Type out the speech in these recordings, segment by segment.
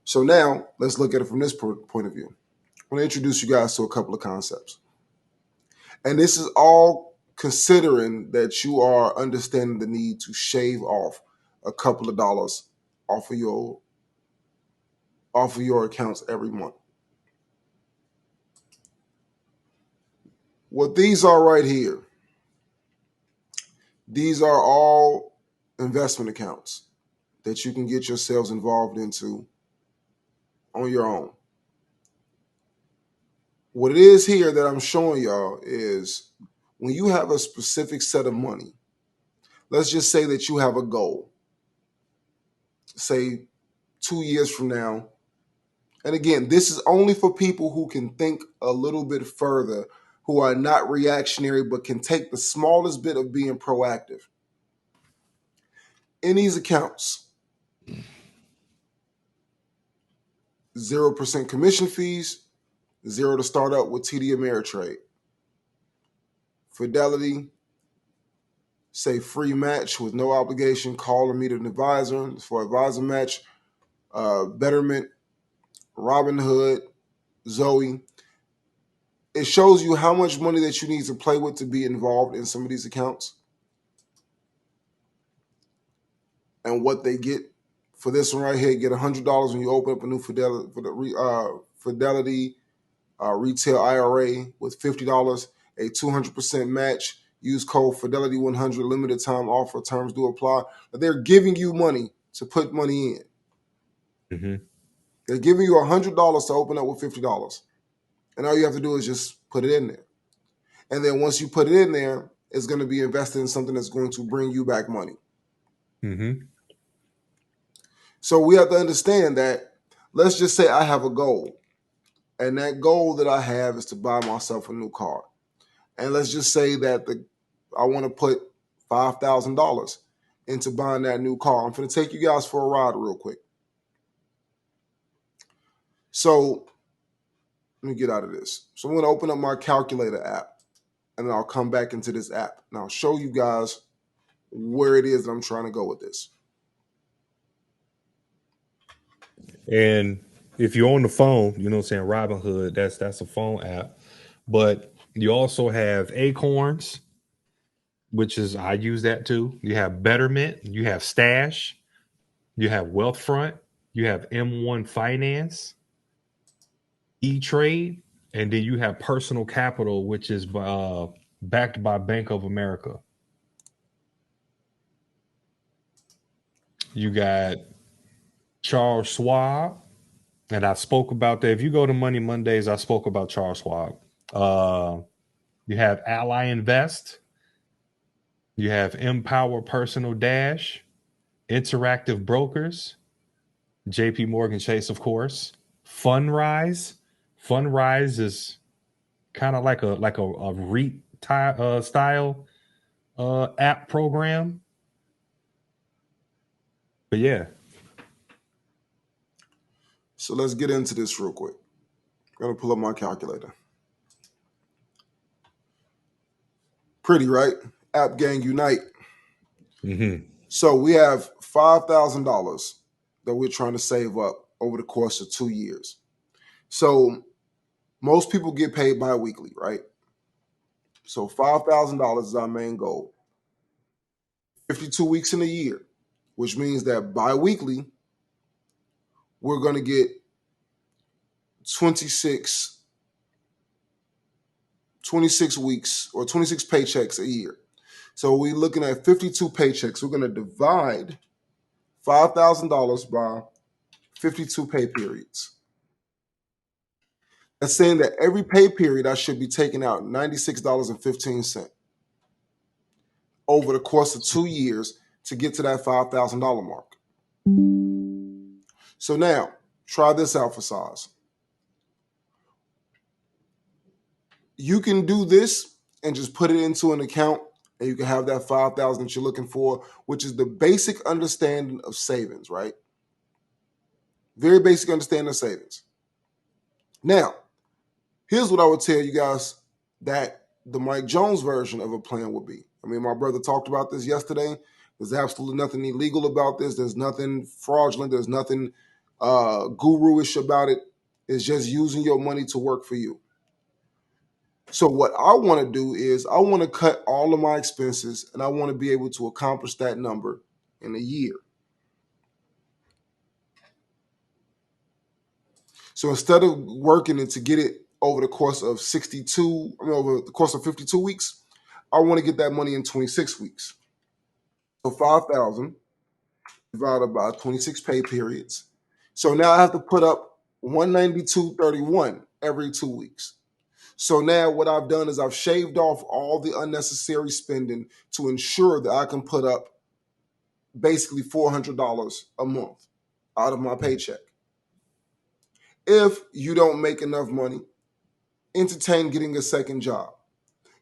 So now let's look at it from this point of view. I want to introduce you guys to a couple of concepts. And this is all considering that you are understanding the need to shave off a couple of dollars off of your accounts every month. What these are right here, these are all investment accounts that you can get yourselves involved into on your own. What it is here that I'm showing y'all is when you have a specific set of money, let's just say that you have a goal, say 2 years from now. And again, this is only for people who can think a little bit further, who are not reactionary, but can take the smallest bit of being proactive. In these accounts, 0% commission fees, 0 to start up with TD Ameritrade. Fidelity, say free match with no obligation, call or meet an advisor for advisor match. Betterment, Robinhood, Zoe. It shows you how much money that you need to play with to be involved in some of these accounts and what they get. For this one right here, get $100 when you open up a new Fidelity retail IRA with $50, a 200% match. Use code Fidelity100, limited time offer, terms do apply. But they're giving you money to put money in. Mm-hmm. They're giving you $100 to open up with $50. And all you have to do is just put it in there. And then once you put it in there, it's going to be invested in something that's going to bring you back money. Mm-hmm. So we have to understand that, let's just say I have a goal. And that goal that I have is to buy myself a new car. And let's just say that I want to put $5,000 into buying that new car. I'm going to take you guys for a ride real quick. So let me get out of this. So I'm going to open up my calculator app, and then I'll come back into this app, and I'll show you guys where it is that I'm trying to go with this. And if you're on the phone, you know what I'm saying, Robinhood, that's a phone app. But you also have Acorns, which is, I use that too. You have Betterment, you have Stash, you have Wealthfront, you have M1 Finance, E-Trade, and then you have Personal Capital, which is backed by Bank of America. You got Charles Schwab, and I spoke about that. If you go to Money Mondays, I spoke about Charles Schwab. You have Ally Invest. You have Empower Personal Dash, Interactive Brokers, JP Morgan Chase, of course. Fundrise. Fundrise is kind of like a REIT style app program. But yeah. So let's get into this real quick. I'm going to pull up my calculator. Pretty, right? App Gang Unite. Mm-hmm. So we have $5,000 that we're trying to save up over the course of 2 years. So most people get paid bi-weekly, right? So $5,000 is our main goal. 52 weeks in a year, which means that bi-weekly, we're going to get 26 weeks or 26 paychecks a year. So we're looking at 52 paychecks. We're going to divide $5,000 by 52 pay periods. That's saying that every pay period I should be taking out $96.15 over the course of 2 years to get to that $5,000 mark. So now, try this out for size. You can do this and just put it into an account, and you can have that $5,000 that you're looking for, which is the basic understanding of savings, right? Very basic understanding of savings. Now, here's what I would tell you guys that the Mike Jones version of a plan would be. I mean, my brother talked about this yesterday. There's absolutely nothing illegal about this. There's nothing fraudulent. There's nothing guru-ish about it. It's just using your money to work for you. So what I want to do is I want to cut all of my expenses, and I want to be able to accomplish that number in a year. So instead of working it to get it over the course of over the course of 52 weeks, I want to get that money in 26 weeks. So 5,000 divided by 26 pay periods. So now I have to put up 192.31 every 2 weeks. So now what I've done is I've shaved off all the unnecessary spending to ensure that I can put up basically $400 a month out of my paycheck. If you don't make enough money, entertain getting a second job,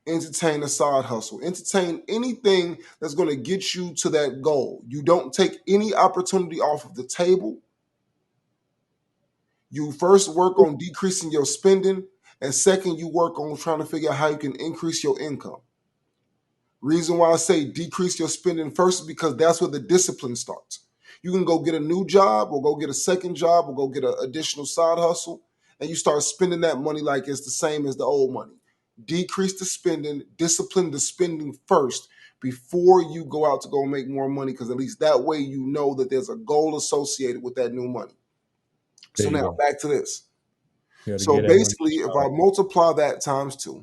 entertain a side hustle, entertain anything that's going to get you to that goal. You don't take any opportunity off of the table. You first work on decreasing your spending, and second, you work on trying to figure out how you can increase your income. Reason why I say decrease your spending first is because that's where the discipline starts. You can go get a new job or go get a second job or go get an additional side hustle, and you start spending that money like it's the same as the old money. Decrease the spending, discipline the spending first before you go out to go make more money, because at least that way you know that there's a goal associated with that new money. So now back to this. So basically, if I multiply that times 2,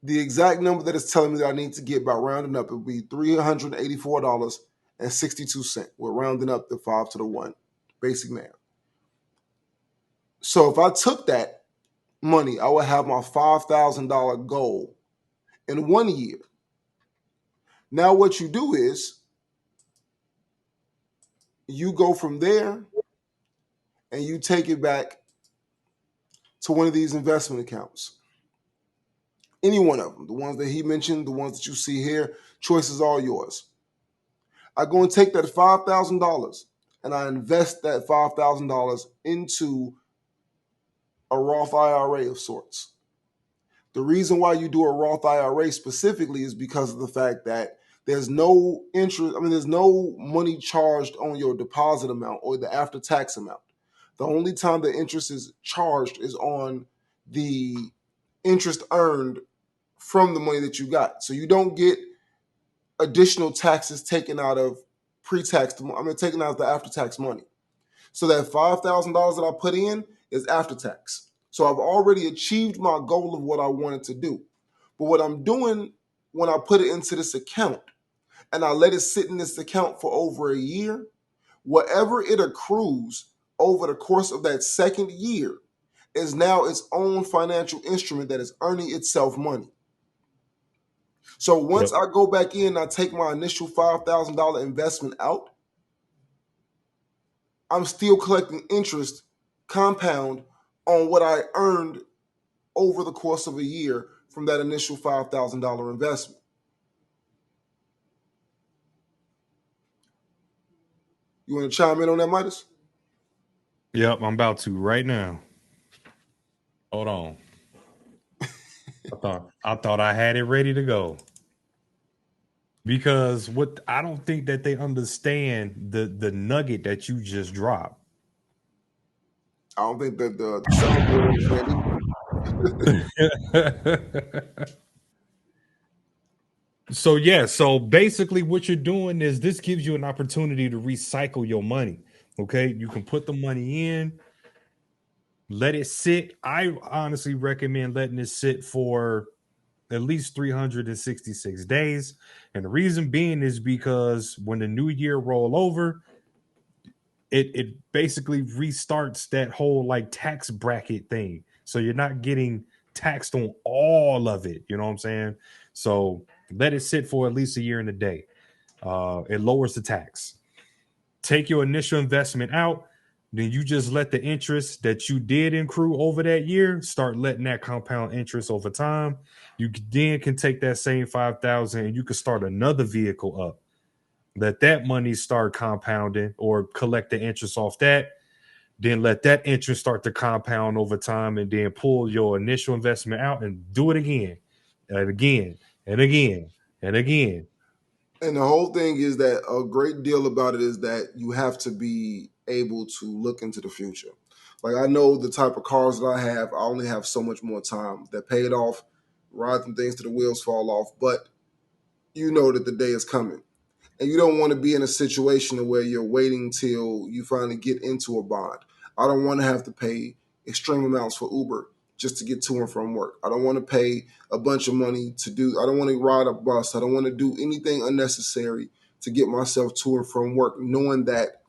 the exact number that it's telling me that I need to get by rounding up, it would be $384.62. We're rounding up the 5 to the 1. Basic math. So if I took that money, I would have my $5,000 goal in 1 year. Now what you do is you go from there and you take it back to one of these investment accounts. Any one of them, the ones that he mentioned, the ones that you see here, choice is all yours. I go and take that $5,000 and I invest that $5,000 into a Roth IRA of sorts. The reason why you do a Roth IRA specifically is because of the fact that there's no interest. There's no money charged on your deposit amount or the after-tax amount. The only time the interest is charged is on the interest earned from the money that you got. So you don't get additional taxes taken out of taken out of the after-tax money. So that $5,000 that I put in is after-tax. So I've already achieved my goal of what I wanted to do. But what I'm doing when I put it into this account and I let it sit in this account for over a year, whatever it accrues over the course of that second year is now its own financial instrument that is earning itself money. So once I go back in and I take my initial $5,000 investment out, I'm still collecting interest compound on what I earned over the course of a year from that initial $5,000 investment. You want to chime in on that, Midas? Yep, I'm about to right now. Hold on. I thought I had it ready to go. Because I don't think that they understand the nugget that you just dropped. I don't think that the So basically what you're doing is this gives you an opportunity to recycle your money. Okay, you can put the money in, let it sit. I honestly recommend letting it sit for at least 366 days. And the reason being is because when the new year roll over, it basically restarts that whole like tax bracket thing. So you're not getting taxed on all of it. You know what I'm saying? So let it sit for at least a year and a day. It lowers the tax. Take your initial investment out. Then you just let the interest that you did accrue over that year start letting that compound interest over time. You then can take that same 5,000 and you can start another vehicle up. Let that money start compounding or collect the interest off that. Then let that interest start to compound over time and then pull your initial investment out and do it again and again and again and again. And the whole thing is that a great deal about it is that you have to be able to look into the future. Like I know the type of cars that I have, I only have so much more time. They're paid off, ride them things till the wheels fall off, but you know that the day is coming. And you don't want to be in a situation where you're waiting till you finally get into a bond. I don't want to have to pay extreme amounts for Uber just to get to and from work. I don't want to pay a bunch of money to do, I don't want to ride a bus. I don't want to do anything unnecessary to get myself to and from work, knowing that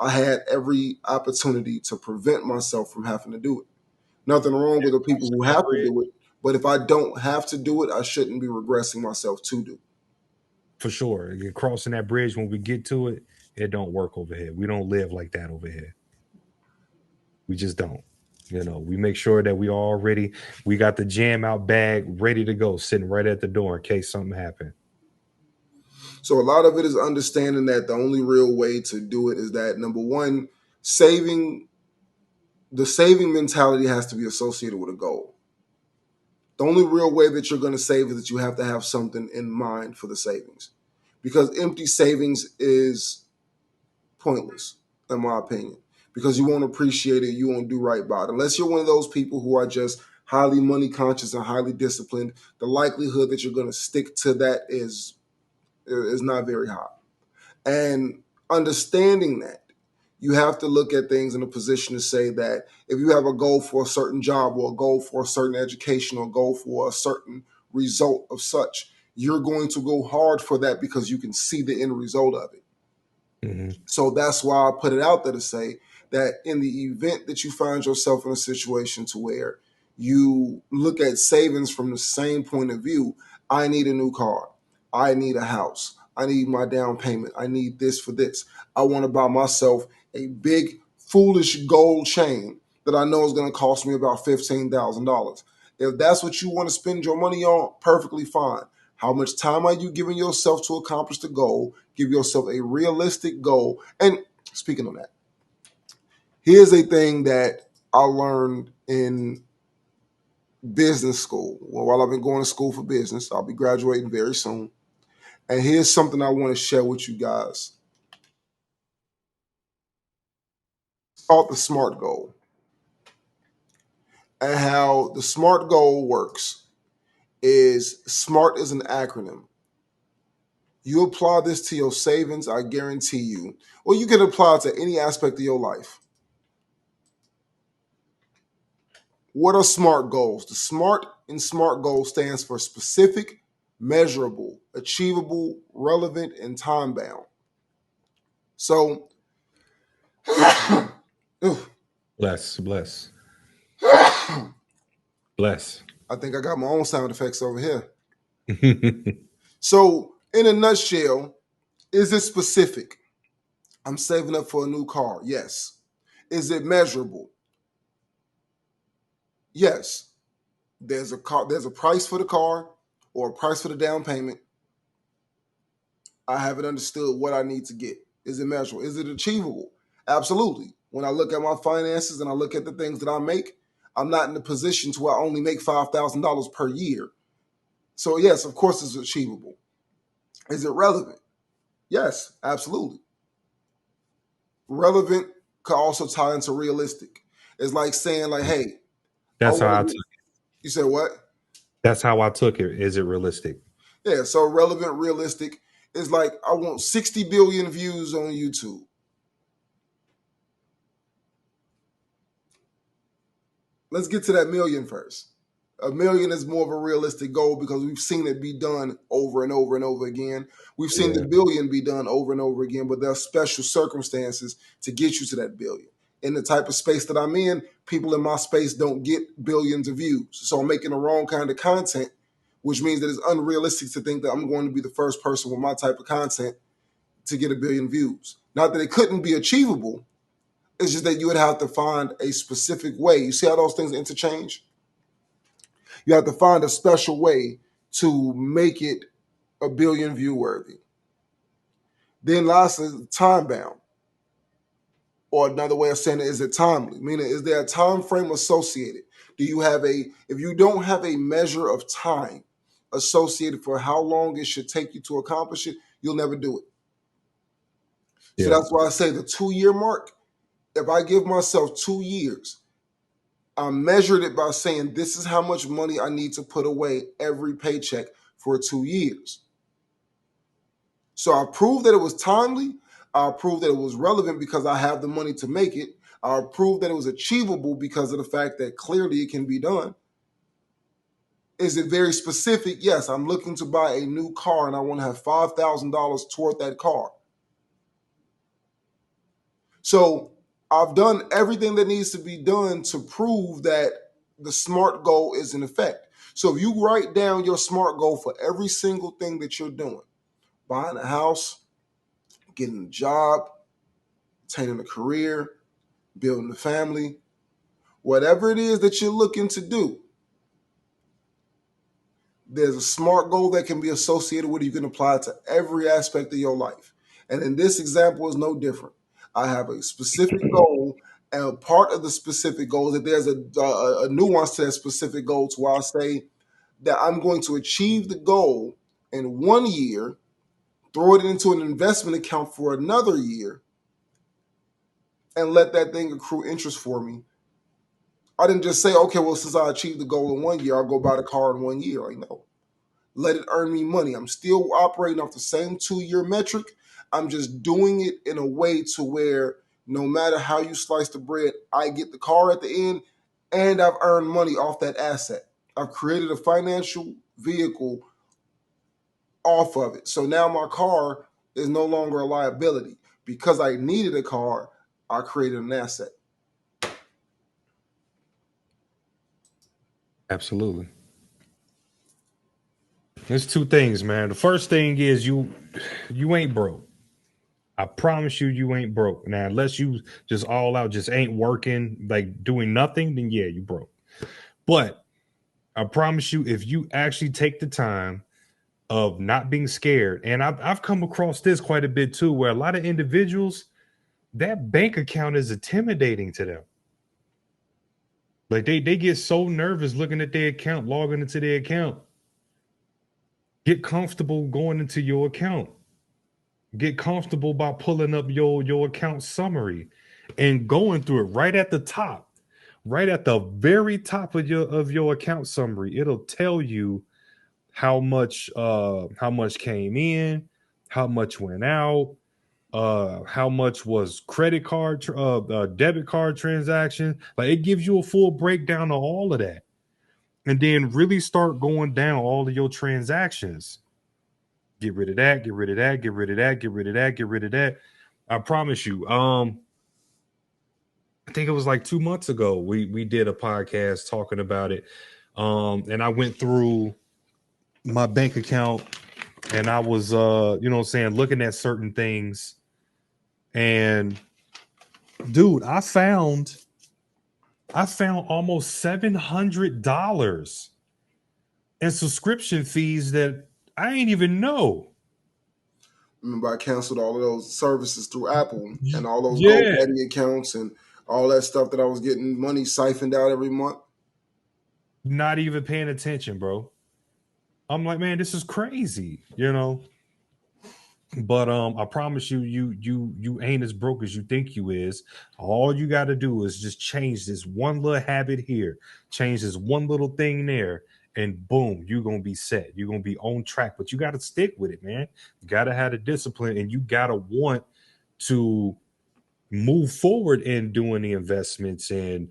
I had every opportunity to prevent myself from having to do it. Nothing wrong with the people who have to do it, but if I don't have to do it, I shouldn't be regressing myself to do. For sure. You're crossing that bridge when we get to it, it don't work over here. We don't live like that over here. We just don't. We make sure that we got the jam out bag ready to go, sitting right at the door in case something happened. So a lot of it is understanding that the only real way to do it is that number one, saving the saving mentality has to be associated with a goal. The only real way that you're going to save is that you have to have something in mind for the savings. Because empty savings is pointless, in my opinion. Because you won't appreciate it, you won't do right by it. Unless you're one of those people who are just highly money conscious and highly disciplined, the likelihood that you're going to stick to that is not very high. And understanding that, you have to look at things in a position to say that if you have a goal for a certain job or a goal for a certain education or a goal for a certain result of such, you're going to go hard for that because you can see the end result of it. Mm-hmm. So that's why I put it out there to say that in the event that you find yourself in a situation to where you look at savings from the same point of view, I need a new car, I need a house, I need my down payment, I need this for this. I want to buy myself a big foolish gold chain that I know is going to cost me about $15,000. If that's what you want to spend your money on, perfectly fine. How much time are you giving yourself to accomplish the goal? Give yourself a realistic goal. And speaking of that, here's a thing that I learned in business school. Well, while I've been going to school for business, I'll be graduating very soon. And here's something I want to share with you guys. It's called the SMART goal. And how the SMART goal works is SMART is an acronym. You apply this to your savings, I guarantee you, or you can apply it to any aspect of your life. What are SMART goals? The SMART in SMART goal stands for specific, measurable, achievable, relevant, and time bound. So, Bless. I think I got my own sound effects over here. So, in a nutshell, is it specific? I'm saving up for a new car. Yes. Is it measurable? Yes. There's a price for the car or a price for the down payment. I haven't understood what I need to get. Is it measurable? Is it achievable? Absolutely. When I look at my finances and I look at the things that I make, I'm not in a position to where I only make $5,000 per year. So yes, of course it's achievable. Is it relevant? Yes, absolutely. Relevant could also tie into realistic. It's like saying like, hey, That's how I took it. You said what? That's how I took it. Is it realistic? Yeah, so relevant, realistic is like I want 60 billion views on YouTube. Let's get to that million first. A million is more of a realistic goal because we've seen it be done over and over and over again. We've seen the billion be done over and over again, but there are special circumstances to get you to that billion. In the type of space that I'm in, people in my space don't get billions of views. So I'm making the wrong kind of content, which means that it's unrealistic to think that I'm going to be the first person with my type of content to get a billion views. Not that it couldn't be achievable, it's just that you would have to find a specific way. You see how those things interchange? You have to find a special way to make it a billion view worthy. Then lastly, time bound. Or another way of saying it, is it timely? Meaning, is there a time frame associated? If you don't have a measure of time associated for how long it should take you to accomplish it, you'll never do it. So Yeah. that's why I say the 2-year mark, if I give myself 2 years, I measured it by saying this is how much money I need to put away every paycheck for 2 years. So I proved that it was timely. I proved that it was relevant because I have the money to make it. I proved that it was achievable because of the fact that clearly it can be done. Is it very specific? Yes, I'm looking to buy a new car and I want to have $5,000 toward that car. So I've done everything that needs to be done to prove that the SMART goal is in effect. So if you write down your SMART goal for every single thing that you're doing, buying a house, getting a job, attaining a career, building a family, whatever it is that you're looking to do, there's a SMART goal that can be associated with it. You can apply it to every aspect of your life. And in this example is no different. I have a specific goal, and part of the specific goal is that there's a nuance to that specific goal to where I say that I'm going to achieve the goal in 1 year, throw it into an investment account for another year, and let that thing accrue interest for me. I didn't just say, okay, well, since I achieved the goal in 1 year, I'll go buy the car in 1 year. Like, no. Let it earn me money. I'm still operating off the same 2-year metric. I'm just doing it in a way to where no matter how you slice the bread, I get the car at the end and I've earned money off that asset. I've created a financial vehicle off of it. So now my car is no longer a liability. Because I needed a car, I created an asset. Absolutely. There's two things, man. The first thing is you ain't broke. I promise you ain't broke. Now, unless you just all out just ain't working, like doing nothing, then yeah, you broke. But I promise you, if you actually take the time of not being scared, and I've come across this quite a bit too, where a lot of individuals, that bank account is intimidating to them. Like they get so nervous looking at their account, logging into their account. Get comfortable going into your account. Get comfortable by pulling up your account summary and going through it right at the top, right at the very top of your account summary. It'll tell you how much came in, how much went out, how much was credit card debit card transaction. Like it gives you a full breakdown of all of that, and then really start going down all of your transactions. Get rid of that, get rid of that, get rid of that, get rid of that, get rid of that. I promise you. I think it was like 2 months ago we did a podcast talking about it. And I went through my bank account and I was you know what I'm saying, looking at certain things. And dude, I found almost $700 in subscription fees that I ain't even know. Remember, I canceled all of those services through Apple and all those Yeah. GoDaddy accounts and all that stuff that I was getting money siphoned out every month. Not even paying attention, bro. I'm like, man, this is crazy, you know. But I promise you, you ain't as broke as you think you is. All you got to do is just change this one little habit here, change this one little thing there, and boom, you're gonna be set. You're gonna be on track. But you got to stick with it, man. You got to have the discipline, and you got to want to move forward in doing the investments and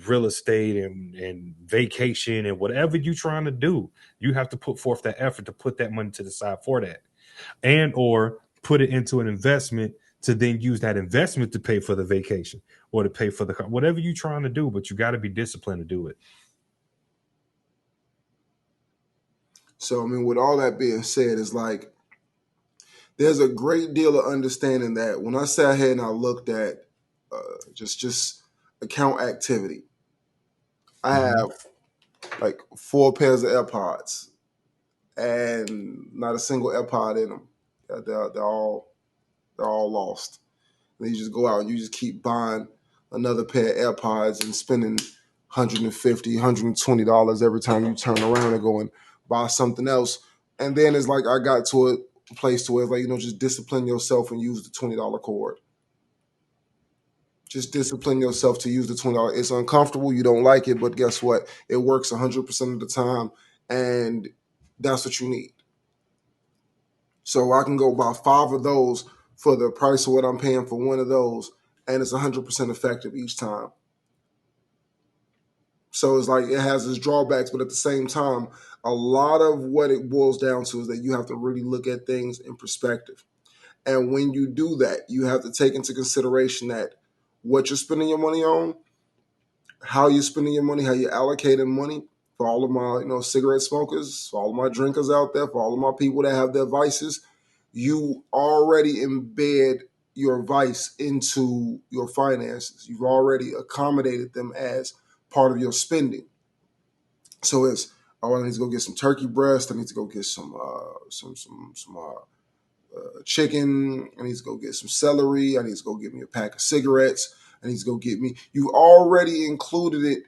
real estate and vacation and whatever you're trying to do. You have to put forth that effort to put that money to the side for that, and or put it into an investment to then use that investment to pay for the vacation or to pay for the car, whatever you're trying to do. But you got to be disciplined to do it. So, I mean, with all that being said, it's like there's a great deal of understanding that when I sat here and I looked at just account activity, I have like 4 pairs of AirPods and not a single AirPod in them. They're all lost. And you just go out and you just keep buying another pair of AirPods and spending $150, $120 every time you turn around and go and buy something else. And then it's like I got to place to where it's like, just discipline yourself and use the $20 cord. Just discipline yourself to use the $20. It's uncomfortable. You don't like it, but guess what? It works 100% of the time, and that's what you need. So I can go buy 5 of those for the price of what I'm paying for one of those, and it's 100% effective each time. So it's like it has its drawbacks, but at the same time, a lot of what it boils down to is that you have to really look at things in perspective. And when you do that, you have to take into consideration that what you're spending your money on, how you're spending your money, how you're allocating money. For all of my, cigarette smokers, for all of my drinkers out there, for all of my people that have their vices, you already embed your vice into your finances. You've already accommodated them as part of your spending. So it's, I need to go get some turkey breast. I need to go get some chicken. I need to go get some celery. I need to go get me a pack of cigarettes. I need to go get me. You already included it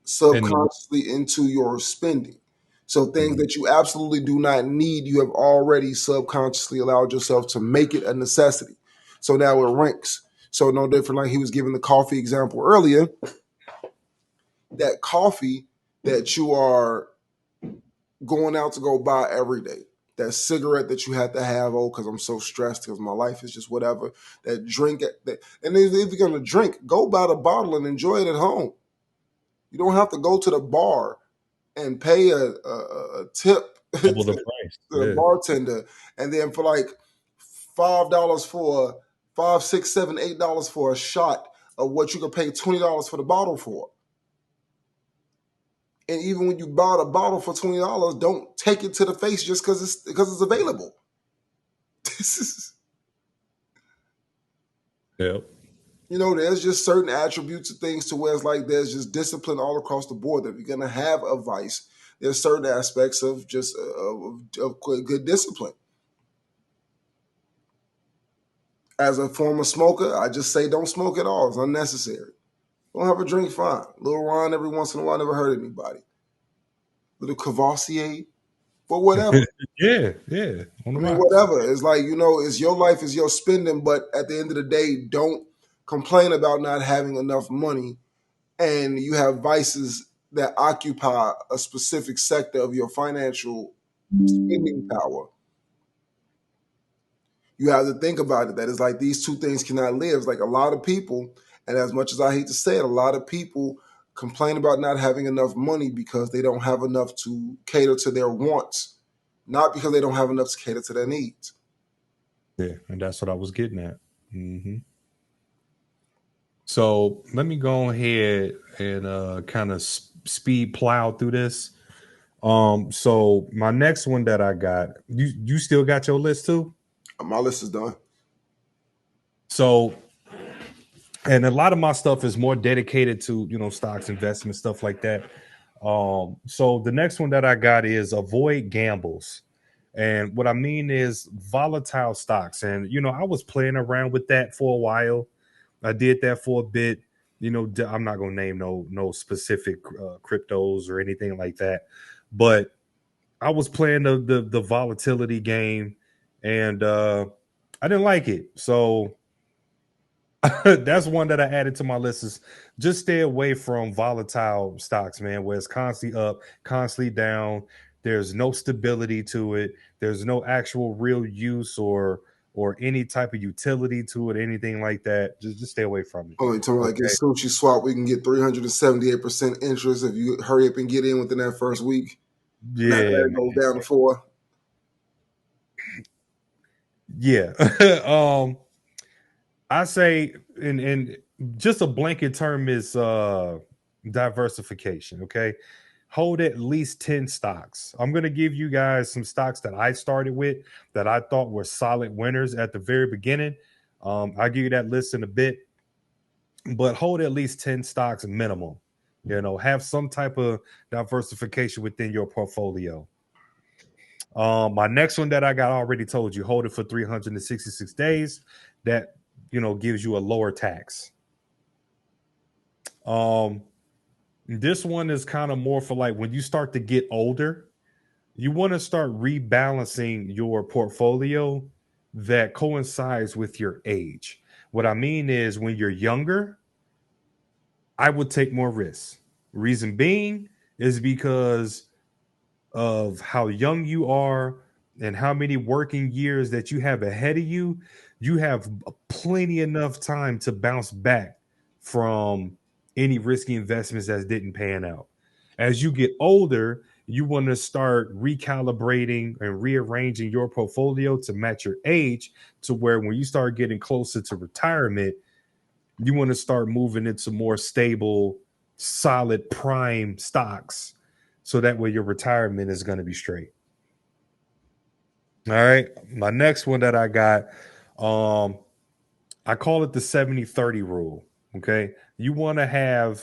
subconsciously into your spending. So things that you absolutely do not need, you have already subconsciously allowed yourself to make it a necessity. So now it ranks. So no different, like he was giving the coffee example earlier. That coffee that you are going out to go buy every day, that cigarette that you have to have, because I'm so stressed because my life is just whatever, that drink, and if you're going to drink, go buy the bottle and enjoy it at home. You don't have to go to the bar and pay a tip Double the to price. the bartender, and then for like $5 for $5, $6, $7, $8 for a shot of what you could pay $20 for the bottle for. And even when you buy the bottle for $20, don't take it to the face just because it's available. This is, Yep. there's just certain attributes of things to where it's like there's just discipline all across the board. That if you're gonna have a vice, there's certain aspects of just of good discipline. As a former smoker, I just say don't smoke at all. It's unnecessary. Don't have a drink, fine. A little wine every once in a while never hurt anybody. Little Cavassier, but whatever. Yeah. On the rocks. Whatever. It's like, it's your life, is your spending, but at the end of the day, don't complain about not having enough money and you have vices that occupy a specific sector of your financial spending power. You have to think about it. That it's like these two things cannot live. It's like a lot of people, and as much as I hate to say it, a lot of people complain about not having enough money because they don't have enough to cater to their wants, not because they don't have enough to cater to their needs. Yeah, and that's what I was getting at. So let me go ahead and kind of speed plow through this. So my next one that I got, you still got your list too? My list is done. So, and a lot of my stuff is more dedicated to stocks, investment, stuff like that. So the next one that I got is avoid gambles. And what I mean is volatile stocks. And I was playing around with that for a while. I did that for a bit. I'm not gonna name no specific cryptos or anything like that, but I was playing the volatility game, and I didn't like it. So that's one that I added to my list. Is just stay away from volatile stocks, man, where it's constantly up, constantly down. There's no stability to it. There's no actual real use or any type of utility to it, anything like that. Just stay away from it. Oh, you talking like get Sushi Swap, we can get 378% interest if you hurry up and get in within that first week. Yeah, let it go down to 4. Yeah. I say and just a blanket term is diversification. Okay. Hold at least 10 stocks. I'm going to give you guys some stocks that I started with that I thought were solid winners at the very beginning. I'll give you that list in a bit, but hold at least 10 stocks minimum. Have some type of diversification within your portfolio. My next one that I got already told you, hold it for 366 days. That gives you a lower tax. This one is kind of more for like when you start to get older. you want to start rebalancing your portfolio that coincides with your age. What I mean is, when you're younger, I would take more risks. Reason being is because of how young you are and how many working years that you have ahead of you. You have plenty enough time to bounce back from any risky investments that didn't pan out. As you get older, you want to start recalibrating and rearranging your portfolio to match your age, to where when you start getting closer to retirement, you want to start moving into more stable, solid prime stocks, so that way your retirement is going to be straight. All right. My next one that I got, um, I call it the 70-30 rule. Okay. You want to have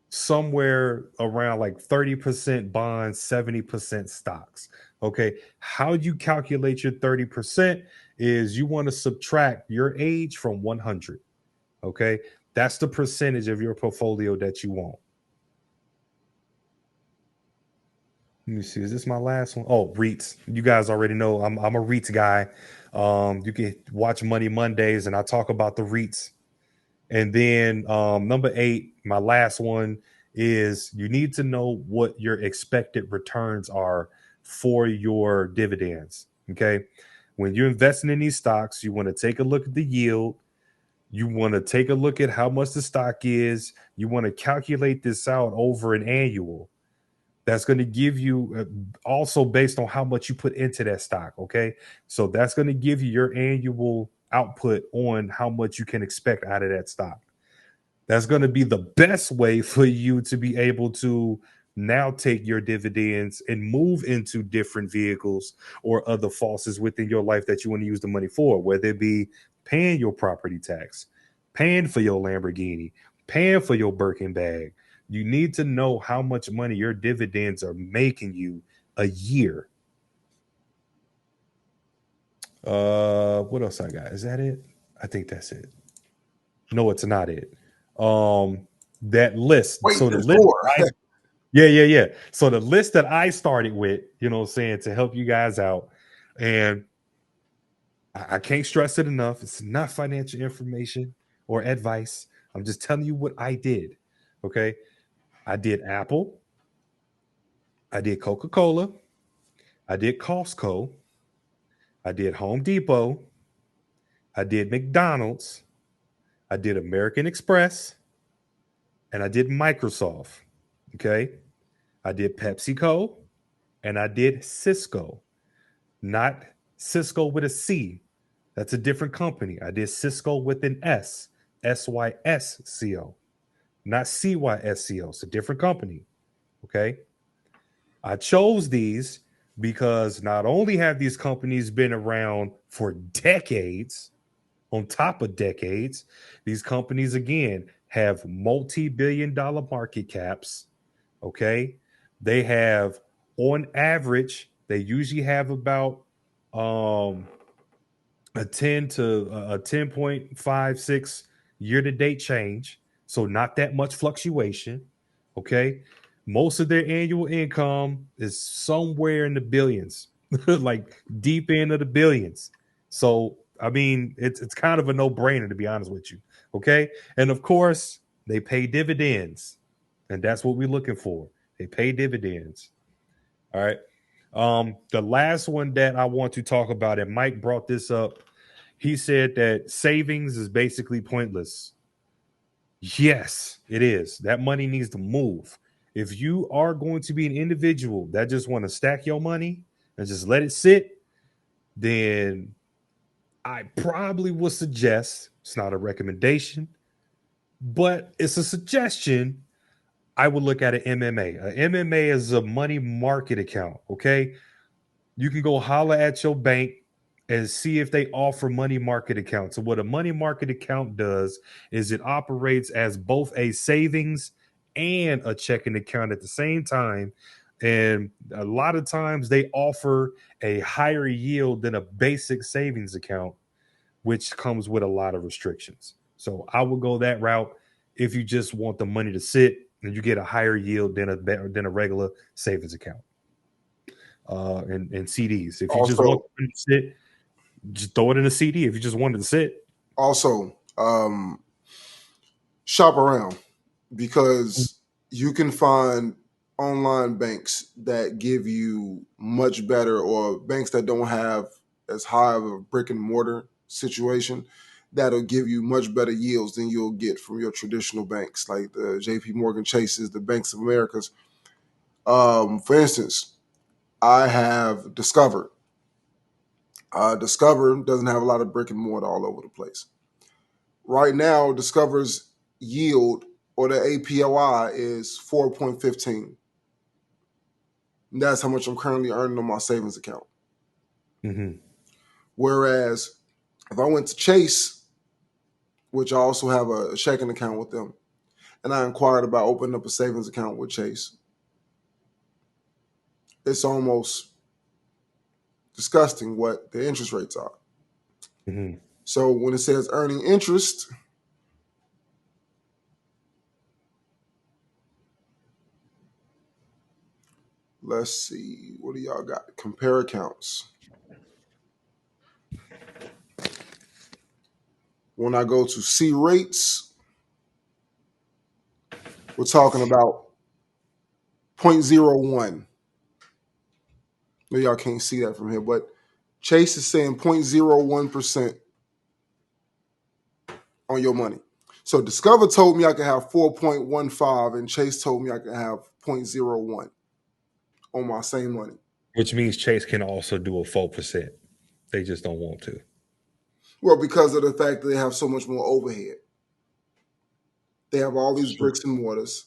somewhere around like 30% bonds, 70% stocks. Okay. How you calculate your 30% is you want to subtract your age from 100. Okay. That's the percentage of your portfolio that you want. Let me see. Is this my last one? Oh, REITs. You guys already know I'm a REITs guy. You can watch Money Mondays, and I talk about the REITs. And then number 8, my last one, is you need to know what your expected returns are for your dividends. Okay. When you're investing in these stocks, you want to take a look at the yield. You want to take a look at how much the stock is. You want to calculate this out over an annual. That's going to give you also based on how much you put into that stock. Okay. So that's going to give you your annual output on how much you can expect out of that stock. That's going to be the best way for you to be able to now take your dividends and move into different vehicles or other forces within your life that you want to use the money for, whether it be paying your property tax, paying for your Lamborghini, paying for your Birkin bag. You need to know how much money your dividends are making you a year. What else I got? Is that it? I think that's it. No, it's not it. Um, that list. Wait, So the there's list more. yeah. So the list that I started with, what I'm saying, to help you guys out, and I can't stress it enough. It's not financial information or advice. I'm just telling you what I did. Okay. I did Apple. I did Coca-Cola. I did Costco. I did Home Depot. I did McDonald's. I did American Express. And I did Microsoft. Okay. I did PepsiCo and I did Cisco, not Cisco with a C. That's a different company. I did Cisco with an S, Sysco, not Cysco. It's a different company. Okay. I chose these because not only have these companies been around for decades, on top of decades, these companies, again, have multi-billion-dollar market caps. Okay. They have, on average, they usually have about um, a 10 to a 10.56 year to date change. So not that much fluctuation. Okay. Most of their annual income is somewhere in the billions, like deep into the billions. So, I mean, it's kind of a no brainer, to be honest with you. Okay. And of course, they pay dividends. And that's what we're looking for. They pay dividends. All right. The last one that I want to talk about, and Mike brought this up, he said that savings is basically pointless. Yes, it is. That money needs to move. If you are going to be an individual that just want to stack your money and just let it sit, then I probably would suggest, it's not a recommendation, but it's a suggestion. I would look at an MMA. An MMA is a money market account. Okay. You can go holler at your bank and see if they offer money market accounts. So what a money market account does is it operates as both a savings and a checking account at the same time. And a lot of times they offer a higher yield than a basic savings account, which comes with a lot of restrictions. So I would go that route if you just want the money to sit and you get a higher yield than a regular savings account. and CDs. If you just want Also, to sit, just throw it in a CD. If you just wanted to sit, also, shop around because you can find online banks that give you much better, or banks that don't have as high of a brick and mortar situation that'll give you much better yields than you'll get from your traditional banks like the JP Morgan Chases, the Banks of Americas. For instance, I have Discover. Discover doesn't have a lot of brick and mortar all over the place. Right now, Discover's yield or the APOI is 4.15. That's how much I'm currently earning on my savings account. mm-hmm. Whereas if I went to Chase, which I also have a checking account with them, and I inquired about opening up a savings account with Chase, it's almost disgusting what the interest rates are. Mm-hmm. So when it says earning interest, let's see, what do y'all got? Compare accounts. When I go to see rates, we're talking about 0.01. No, y'all can't see that from here, but Chase is saying 0.01% on your money. So Discover told me I could have 4.15, and Chase told me I could have 0.01 on my same money. Which means Chase can also do a 4%. They just don't want to. Well, because of the fact that they have so much more overhead. They have all these Sure. bricks and mortars.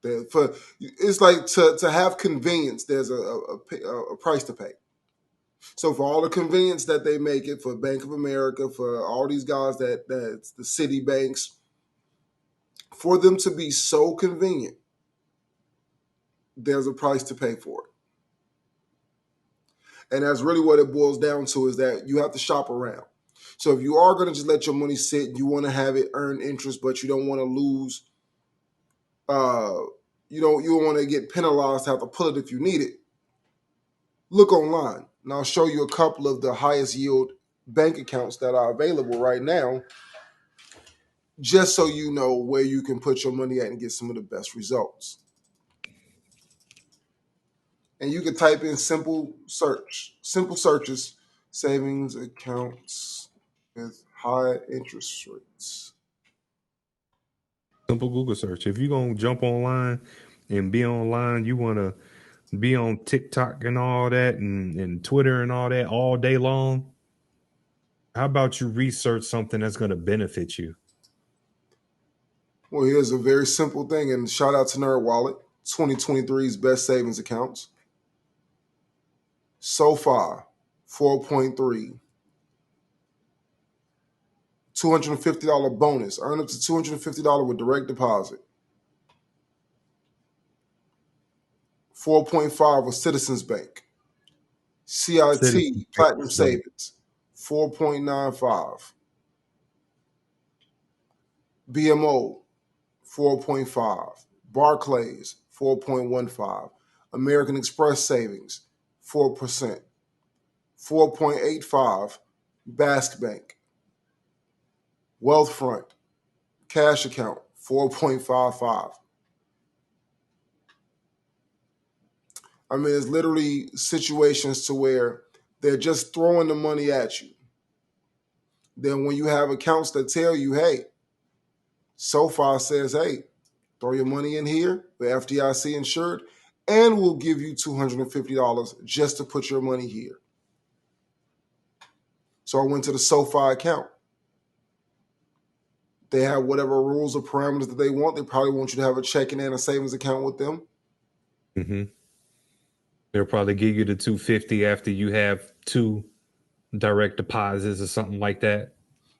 It's like to have convenience, there's a price to pay. So for all the convenience that they make it for Bank of America, for all these guys that's the city banks, for them to be so convenient, there's a price to pay for it. And that's really what it boils down to, is that you have to shop around. So if you are going to just let your money sit, you want to have it earn interest, but you don't want to lose, uh, you don't want to get penalized to have to pull it if you need it. Look online, and I'll show you a couple of the highest yield bank accounts that are available right now, just so you know where you can put your money at and get some of the best results. And you can type in simple searches, savings accounts with high interest rates. Simple Google search. If you're going to jump online and be online, you want to be on TikTok and all that and Twitter and all that all day long. How about you research something that's going to benefit you? Well, here's a very simple thing, and shout out to NerdWallet, 2023's best savings accounts. So far, 4.3, $250 bonus. Earn up to $250 with direct deposit. 4.5 with Citizens Bank. Citizen CIT, Platinum Bank. Savings, 4.95. BMO, 4.5. Barclays, 4.15. American Express Savings, 4%. 4.85. Basque Bank. Wealthfront, cash account, 4.55. I mean, it's literally situations to where they're just throwing the money at you. Then when you have accounts that tell you, hey, SoFi says, hey, throw your money in here, the FDIC insured, and we'll give you $250 just to put your money here. So I went to the SoFi account. They have whatever rules or parameters that they want. They probably want you to have a checking and a savings account with them. Mm-hmm. They'll probably give you the 250 after you have two direct deposits or something like that.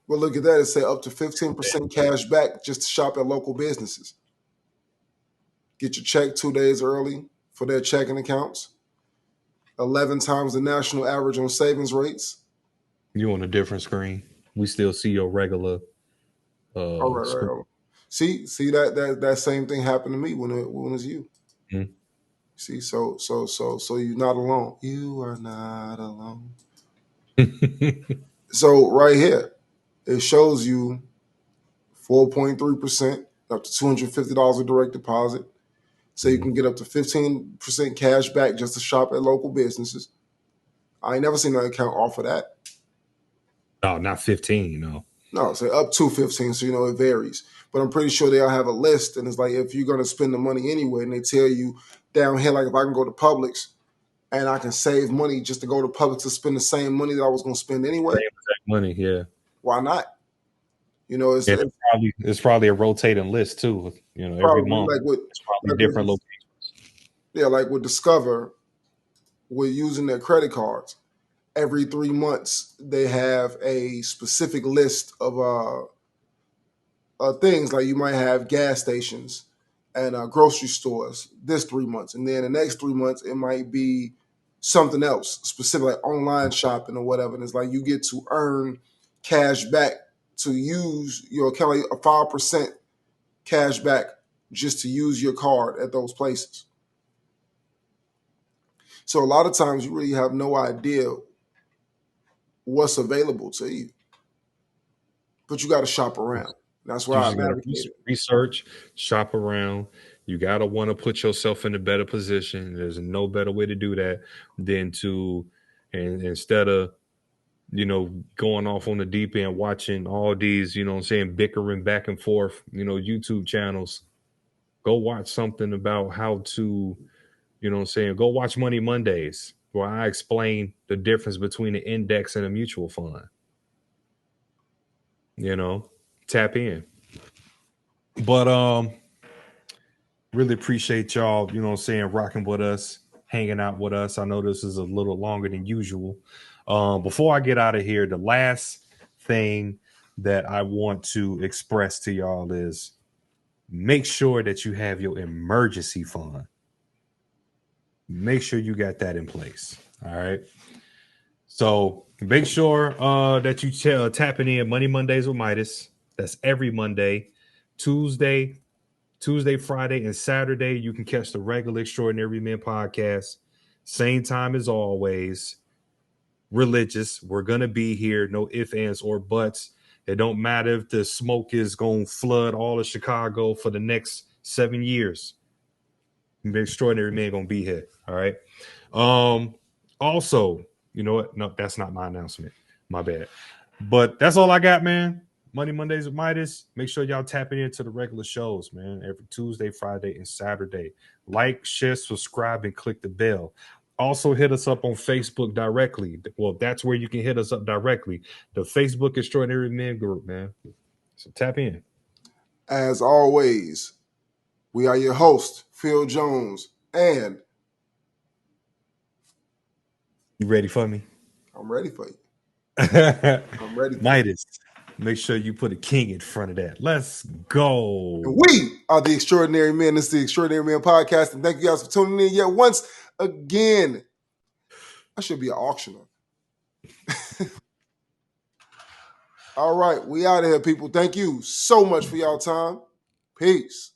But look at that. It say up to 15% cash back just to shop at local businesses. Get your check 2 days early for their checking accounts. 11 times the national average on savings rates. You on a different screen. We still see your regular All right, screen. right. See that same thing happened to me when it was you. Mm-hmm. See, so you're not alone. You are not alone. So right here, it shows you 4.3% up to $250 of direct deposit. So you can get up to 15% cash back just to shop at local businesses. I ain't never seen an account offer that. No, not 15. No. No, say up to 15. So it varies. But I'm pretty sure they'll have a list, and it's like if you're gonna spend the money anyway, and they tell you down here, like if I can go to Publix and I can save money just to go to Publix to spend the same money that I was gonna spend anyway, Same exact money, yeah. why not? It's, And it's it's probably a rotating list too. Every probably month like with it's probably like different with locations. yeah, like with Discover, with using their credit cards. Every 3 months, they have a specific list of things like you might have gas stations and grocery stores this 3 months, and then the next 3 months it might be something else specific, like online shopping or whatever. And it's like you get to earn cash back to use your account, like a 5% cash back just to use your card at those places. So a lot of times you really have no idea what's available to you, but you got to shop around. That's where You I'm just gotta advocating. research, shop around. You gotta want to put yourself in a better position. There's no better way to do that than to, and instead of going off on the deep end, watching all these, bickering back and forth, YouTube channels. Go watch something about how to, go watch Money Mondays, where I explain the difference between an index and a mutual fund. Tap in. But really appreciate y'all, rocking with us, hanging out with us. I know this is a little longer than usual. Before I get out of here, the last thing that I want to express to y'all is make sure that you have your emergency fund. Make sure you got that in place. All right. So make sure that you tapping in Money Mondays with Midas. That's every Monday, Tuesday, Friday, and Saturday. You can catch the regular Extraordinary Men podcast. Same time as always. Religious. We're gonna be here. No ifs, ands, or buts. It don't matter if the smoke is gonna flood all of Chicago for the next 7 years. The Extraordinary Men gonna be here. All right. Also, you know what? No, that's not my announcement. My bad. But that's all I got, man. Money Mondays with Midas. Make sure y'all tapping into the regular shows, man. Every Tuesday, Friday, and Saturday. Like, share, subscribe, and click the bell. Also, hit us up on Facebook directly. Well, that's where you can hit us up directly. The Facebook Extraordinary Men group, man. So tap in. As always, we are your host, Phil Jones, and You ready for me? I'm ready for you. I'm ready for you. Midas. Make sure you put a king in front of that. Let's go. And we are the Extraordinary Men. This is the Extraordinary Men podcast, and thank you guys for tuning in yet once again. I should be an auctioneer. All right, we out of here, people. Thank you so much for y'all time. Peace.